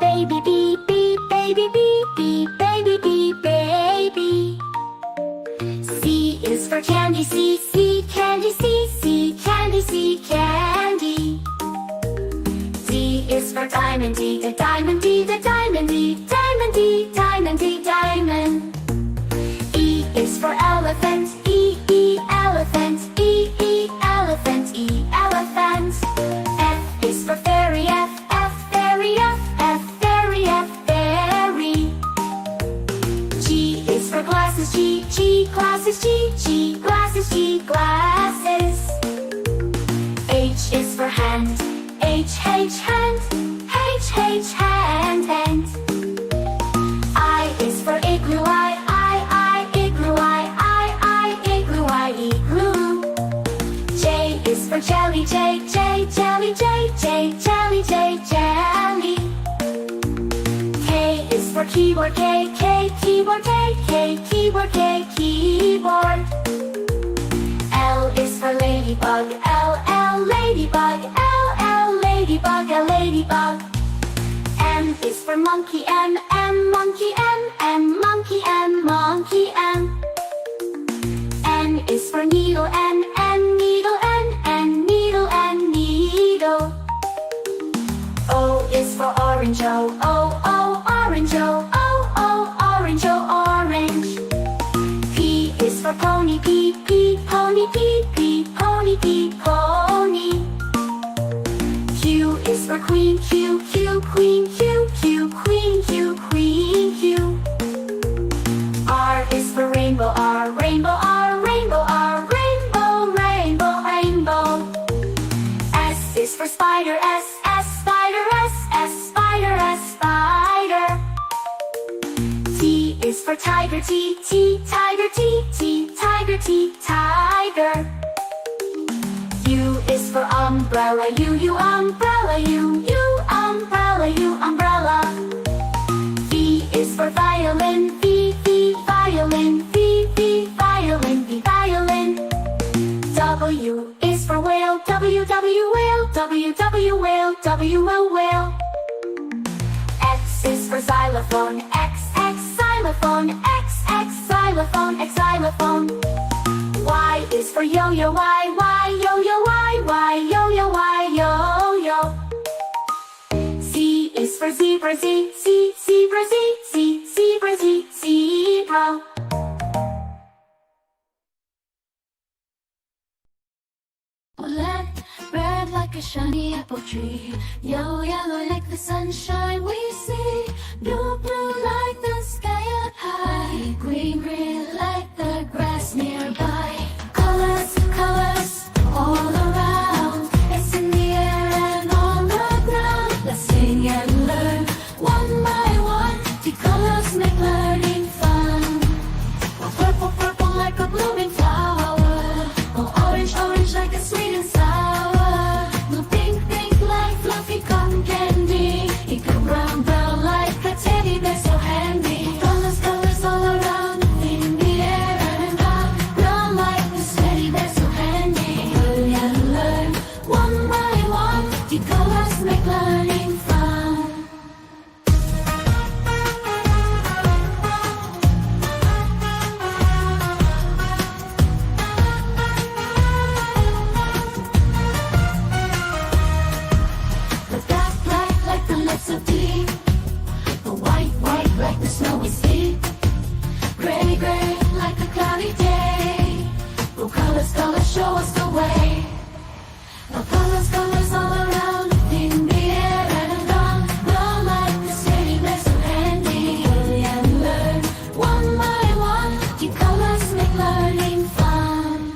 baby, beep, beep, baby, beep, beep, baby, beep, baby. C is for candy, C, C, candy, C, C, candy, C, candy. D is for diamond, D, the diamond, D, the diamond, D, diamond, D, diamond, D, diamond. E is for elephant, E, E, elephant, E, E, elephant, E, elephant. F is for fairy, F, F, fairy, F, F, fairy, F, fairy. G is for glasses, G, G, glasses, G, G, glasses, G, glasses. H is for hand, H, H, hand, H, H, hand, hand. I is for igloo, I, igloo, I, igloo, I, igloo. J is for jelly, J, J, jelly, J, J, jelly, J, jelly. K is for keyboard, K, K, keyboard, K, K, keyboard, K, keyboard. L is for ladybug, L, L, ladybug, L, L, ladybug, L, ladybug. M is for monkey, M, M, monkey, M, M, monkey, M, monkey, M. N is for needle, N, N, needle, N, N, needle, N, needle. O is for orange, O, O, O, orange, O, O, O, orange, O, orange. P is for pony, P, P, pony, P, P, pony, P, pony. Q is for queen, Q, Q, queen, Q, Q, queen, Q, queen, Q. R is for rainbow, R, rainbow, R, rainbow, R, rainbow, rainbow, rainbow. S is for spider, S, S, spider, S, S, spider, S, spider. T is for tiger, T, T, tiger, T, T, tiger, T, tiger. U is for umbrella, U, umbrella, U, umbrella, U, umbrella. V is for violin, V, V, violin, V, V, violin, V, violin. W is for whale, W, W, whale, W, W, whale, W, whale. X is for xylophone, X, X, xylophone, X, X, xylophone, X, xylophone. Y is for yo-yo, Y, Y, yo-yo, Y, Y, yo-yo, Y, yo-yo. Z is for zebra, Z, Z, zebra, Z, Z, zebra, Z, zebra. Black, red like a shiny apple tree. Yellow, yellow like the sunshine we see. Blue, blue like the sky up high. Green, green like the grass nearby. Colors, colors all around. It's in the air and on the ground. Let's sing and learn one by one. The colors make learning fun. Oh, purple, purple like a blooming flower. Oh, orange, orange like a sweet and sour. Blue, pink, pink like fluffy cotton candy. Eco brown, brown like a teddy bear so handy. Colors, colors all around in the air and round. Brown like this teddy bear so handy. Learn and learn one by one. The colors make learning fun. The black, black like the lips of tea. The white, white like the snowy sea. Gray, gray like a cloudy day. Blue colors, colors show us the way. The colors, colors all around in the air and around. Brown like the teddy bear so handy. Learn and learn one by one. The colors make learning fun.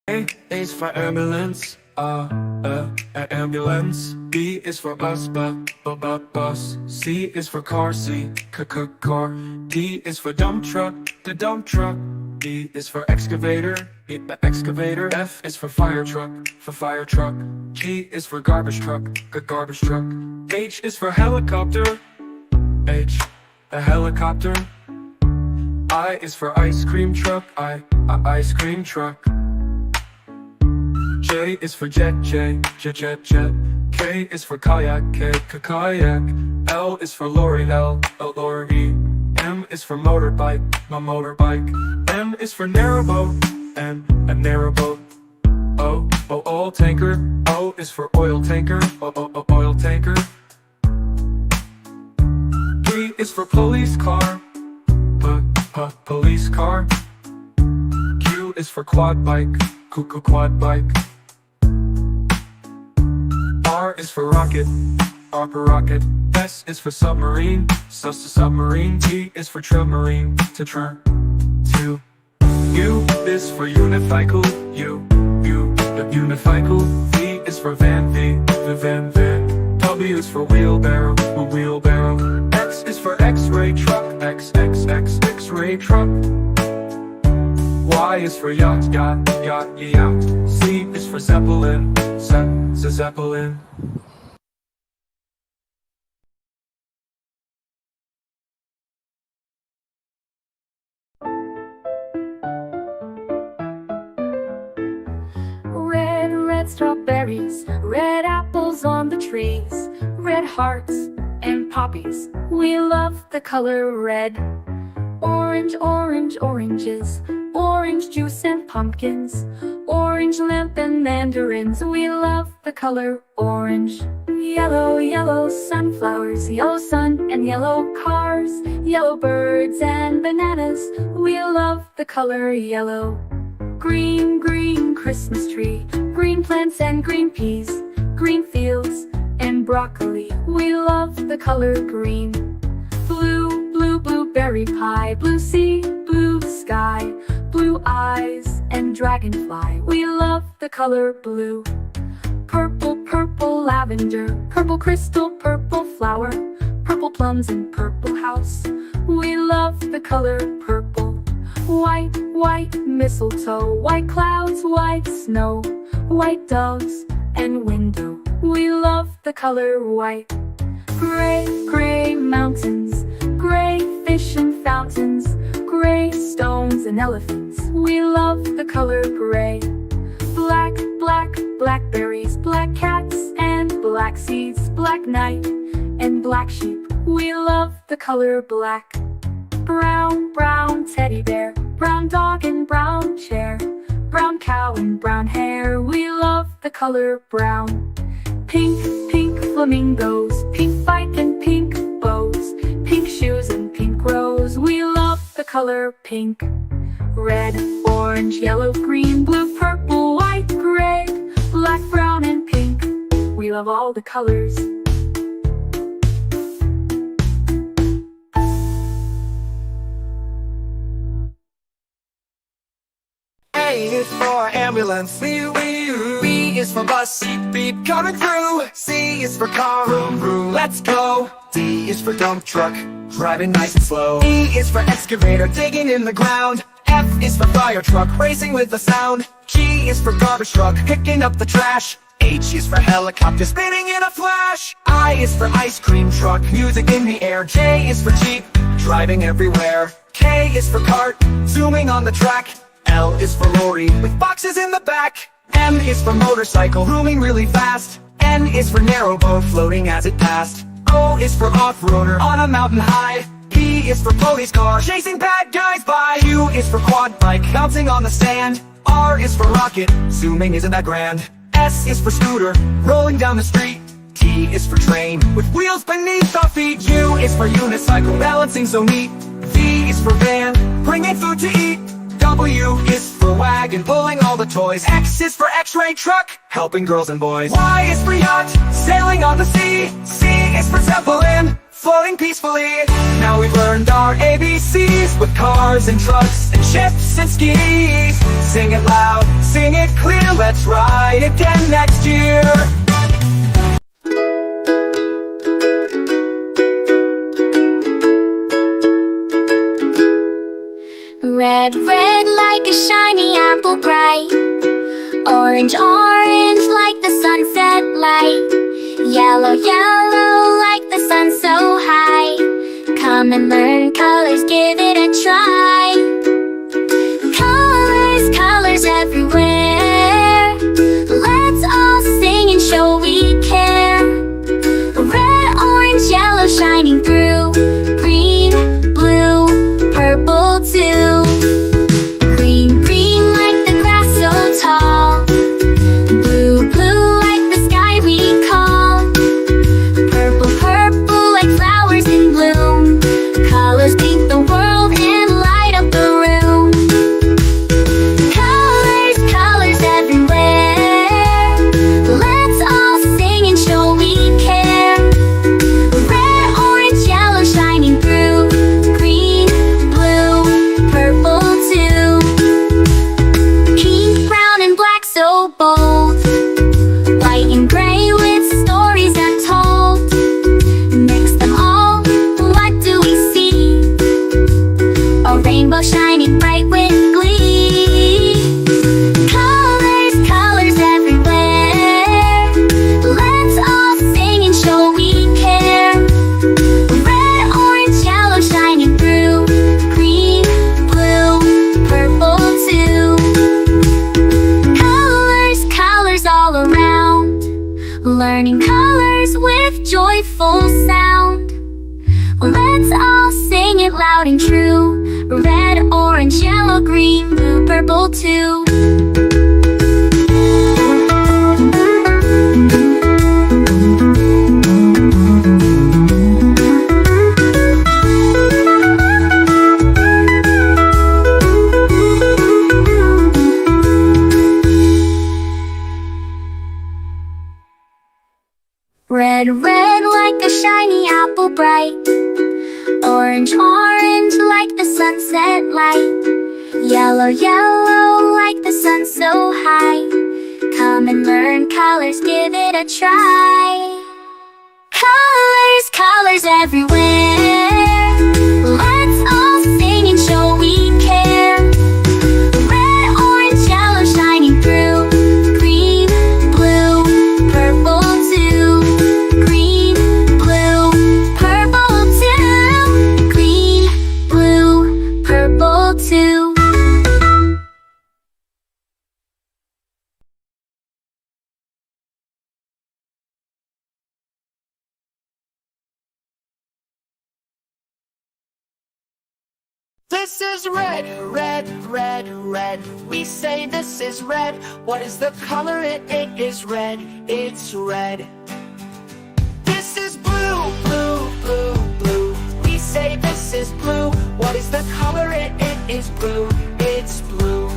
A is for ambulance, ambulance. B is for bus, bus. C is for car, C, car. D is for dump truck, the dump truck. E is for excavator, excavator. F is for fire truck, G is for garbage truck, garbage truck. H is for helicopter, H, a helicopter. I is for ice cream truck, ice cream truck. J is for jet, jet. K is for kayak, kayak. L is for lorry, lorry. M is for motorbike, motorbike. N is for narrowboat, N, a narrowboat. O, oil tanker. O is for oil tanker, oil tanker. P is for police car, police car. Q is for quad bike, quad bike. R is for rocket, rocket. S is for submarine, submarine. T is for submarine, to. U is for unicycle, unicycle. V is for van, van. W is for wheelbarrow, wheelbarrow. X is for X-ray truck, X-ray truck. Y is for yacht, yacht. Z is for zeppelin, zeppelin. Red strawberries, red apples on the trees, red hearts and poppies. We love the color red. Orange, oranges, orange juice and pumpkins, orange lamp and mandarins. We love the color orange. Yellow sunflowers, yellow sun and yellow cars, yellow birds and bananas. We love the color yellow. Green Christmas tree, green plants and green peas, green fields and broccoli. We love the color green. Blue blueberry pie, blue sea, blue sky, blue eyes and dragonfly. We love the color blue. Purple lavender, purple crystal, purple flower, purple plums and purple house. We love the color purple. White mistletoe, white clouds, white snow, white doves and window. We love the color white. Gray mountains, gray fish and fountains, gray stones and elephants. We love the color gray. Blackberries, black cats and black seeds, black night and black sheep. We love the color black. Brown teddy bear, brown dog and brown chair, brown cow and brown hair. We love the color brown. Pink flamingos, pink bike and pink bows, pink shoes and pink rose. We love the color pink. Red, orange, yellow, green, blue, purple, white, gray, black, brown and pink. We love all the colors. A is for ambulance, B is for bus, beep coming through. C is for car, vroom, let's go. D is for dump truck, driving nice and slow. E is for excavator, digging in the ground. F is for fire truck, racing with the sound. G is for garbage truck, picking up the trash. H is for helicopter, spinning in a flash. I is for ice cream truck, music in the air. J is for jeep, driving everywhere. K is for cart, zooming on the track. L is for lorry, with boxes in the back. M is for motorcycle, zooming really fast. N is for narrowboat, floating as it passed. O is for off-roader, on a mountain high. P is for police car, chasing bad guys by. Q is for quad bike, bouncing on the sand. R is for rocket, zooming isn't that grand. S is for scooter, rolling down the street. T is for train, with wheels beneath our feet. U is for unicycle, balancing so neat. V is for van, bringing food to eat. W is for wagon, pulling all the toys. X is for X-ray truck, helping girls and boys. Y is for yacht, sailing on the sea. C is for zeppelin, floating peacefully. Now we've learned our ABCs, with cars and trucks and ships and skis. Sing it loud, sing it clear, let's ride again next year. Red like a shiny apple bright. Orange like the sunset light. Yellow like the sun so high. Come and learn colors, give it a try. Colors everywhere. colors with joyful sound. Let's all sing it loud and true. Red, orange, yellow, green, blue, purple too. Red, red like a shiny apple bright. Orange, orange like the sunset light. Yellow, yellow like the sun so high. Come and learn colors, give it a try. Colors, colors everywhere. Let's all sing and show we care. Red, orange, yellow shining through. Green, blue, purple too. Green, blue, purple too. Green, blue, purple too. This is red, red, red, red. We say this is red. What is the color? It is red. It's red. This is blue, blue, blue, blue. We say this is blue. What is the color? It is blue. It's blue.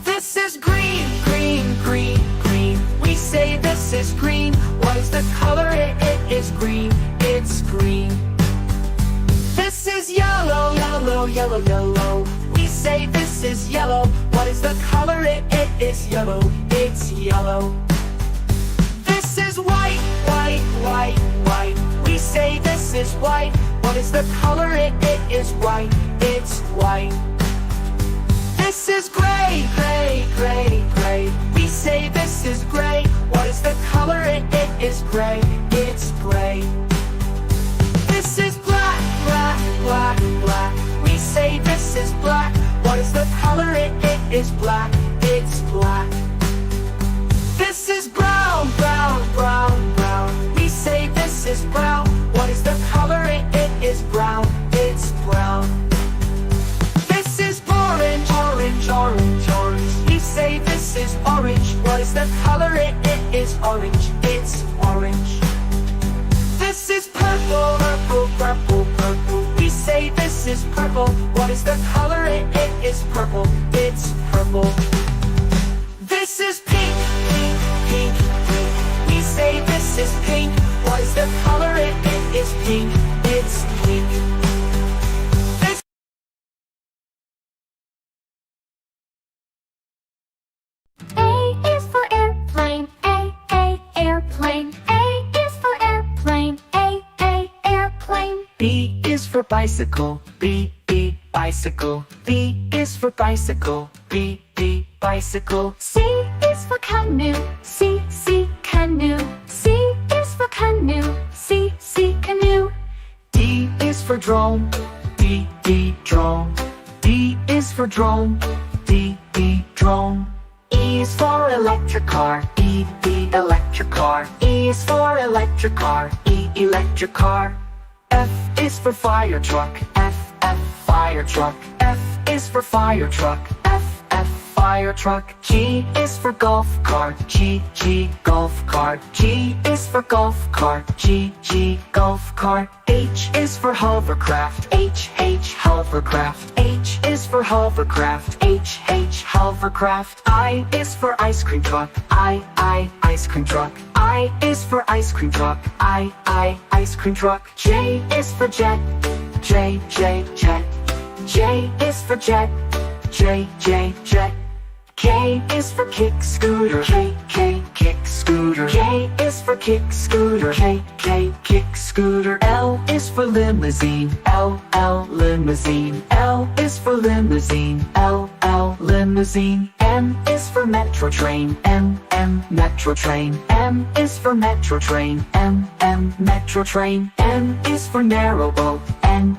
This is green, green, green, green. We say this is green. What is the color? It is green. It's green. This is yellow, yellow, yellow, yellow. We say this is yellow. What is the color? It is yellow. It's yellow. This is white, white, white, white. We say this is white. What is the color? It is white. It's white. This is gray, gray, gray, gray. We say this is gray. What is the color? It is gray. It's gray. This is black, black, black, black. We say this is black. What is the color? It is black. It's black. This is brown, brown, brown, brown. We say this is brown. What is the color? It is brown. It's brown. This is orange, orange, orange, orange. We say this is orange. What is the color? It is orange. It's orange. This is purple, purple, purple, purple. We say this is purple. What is the color? It is purple. It's purple. This is pink, pink, pink, pink. We say this is pink. What is the color? It is pink. It's pink. This A is for airplane. A, airplane. A is for airplane. A, airplane. B is for bicycle. B, bicycle. B is for bicycle. B, bicycle. C is for canoe. C, canoe. C is for canoe. C, canoe. D is for drone. D, drone. D is for drone. D, drone. E is for electric car. E, electric car. E is for electric car. E, electric car. F is for fire truck. F, fire truck. F is for fire truck. F, fire truck. G is for golf cart. G, golf cart. G is for golf cart. G, golf cart. H is for hovercraft. H, hovercraft. H is for hovercraft. H, hovercraft. I is for ice cream truck. I, ice cream truck. I is for ice cream truck. I, ice cream truck. J is for jet. J, jet. J is for jet. J, jet. K is for kick scooter. K, kick scooter. K is for kick scooter. K, kick scooter. L is for limousine. L, limousine. L is for limousine. L, limousine. M is for metro train. M, metro train. M is for metro train. M, metro train. N is for narrow boat. N,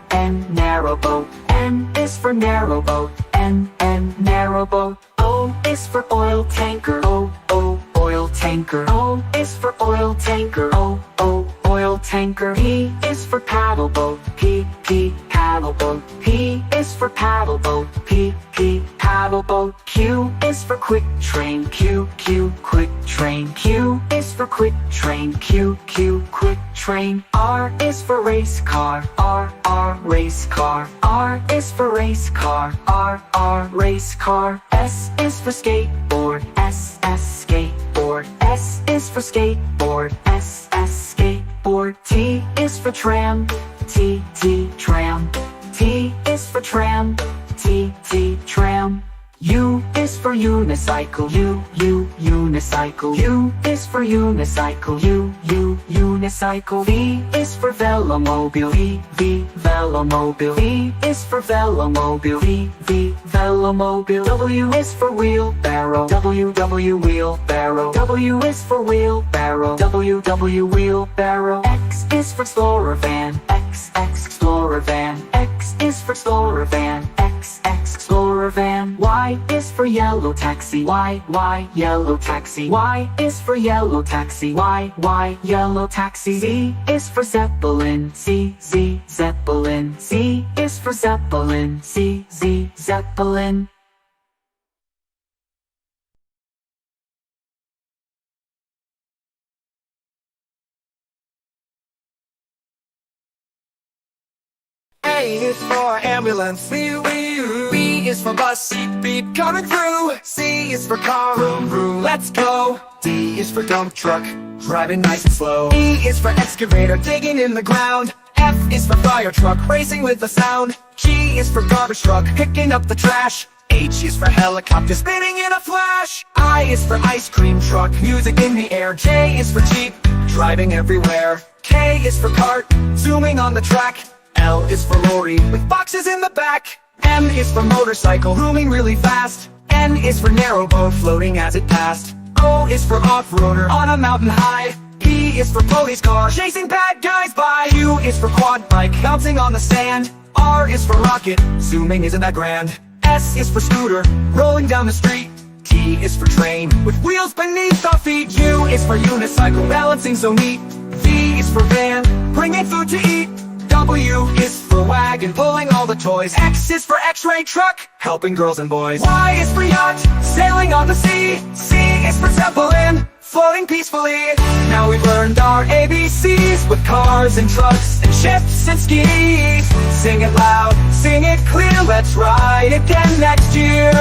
narrow boat. N is for narrow boat. N, narrow boat. O is for oil tanker. O, oil tanker. O is for oil tanker. O, oil tanker. P is for paddle boat. P, paddle boat. P is for paddle boat. P, paddle boat. Q is for quick train. Q, quick train. Q is for quick train. Q, quick train. R is for race car. R, race car. R is for race car. R, race car. S is for skateboard. S, skateboard. S is for skateboard. S, skateboard. T is for tram. T, tram. T is for tram. T, tram. U is for unicycle. U, unicycle. U is for unicycle. U, unicycle. V is for velomobile. V, velomobile. V is for velomobile. V, velomobile. W is for wheelbarrow. W, wheelbarrow. W is for wheelbarrow. W, wheelbarrow. X is for explorer van. X, explorer van. X is for explorer van. X, explorer van. Y is for yellow taxi. Y, yellow taxi. Y is for yellow taxi. Y, yellow taxi. Z is for zeppelin. Z, zeppelin. Z is for zeppelin. Z, zeppelin. A is for ambulance. B is for bus. Beep, beep, coming through. C is for car. Vroom, vroom, let's go. D is for dump truck, driving nice and slow. E is for excavator, digging in the ground. F is for fire truck, racing with the sound. G is for garbage truck, picking up the trash. H is for helicopter, spinning in a flash. I is for ice cream truck, music in the air. J is for jeep, driving everywhere. K is for cart, zooming on the track. L is for lorry, with boxes in the back. M is for motorcycle, zooming really fast. N is for narrow boat, floating as it passed. O is for off-roader, on a mountain high. P is for police car, chasing bad guys by. Q is for quad bike, bouncing on the sand. R is for rocket, zooming isn't that grand. S is for scooter, rolling down the street. T is for train, with wheels beneath our feet. U is for unicycle, balancing so neat. V is for van, bringing food to eat. W is for wagon, pulling all the toys. X is for x-ray truck, helping girls and boys. Y is for yacht, sailing on the sea. C is for zeppelin, floating peacefully. Now we've learned our ABCs with cars and trucks and ships and skis. Sing it loud, sing it clear, let's ride again next year.